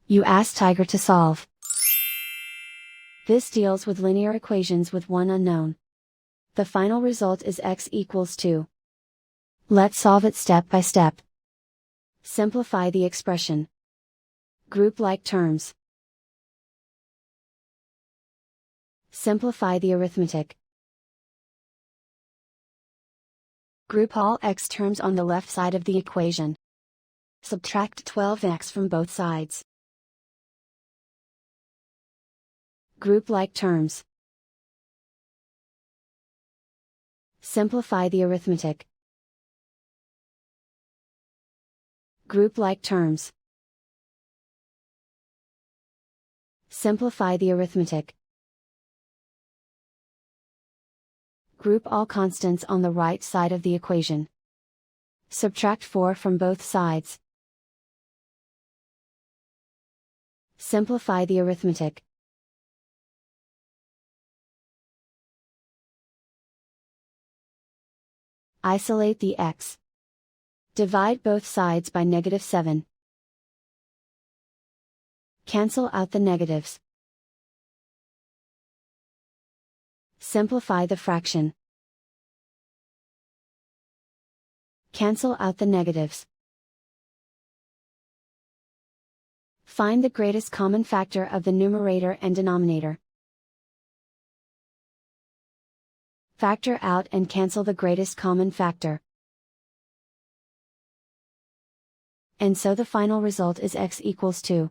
You ask Tiger to solve. This deals with linear equations with one unknown. The final result is x equals 2. Let's solve it step by step. Simplify the expression. Group like terms. Simplify the arithmetic. Group all x terms on the left side of the equation. Subtract 12x from both sides. Group like terms. Simplify the arithmetic. Group like terms. Simplify the arithmetic. Group all constants on the right side of the equation. Subtract 4 from both sides. Simplify the arithmetic. Isolate the x. Divide both sides by -7. Cancel out the negatives. Simplify the fraction. Cancel out the negatives. Find the greatest common factor of the numerator and denominator. Factor out and cancel the greatest common factor. And so the final result is x equals 2.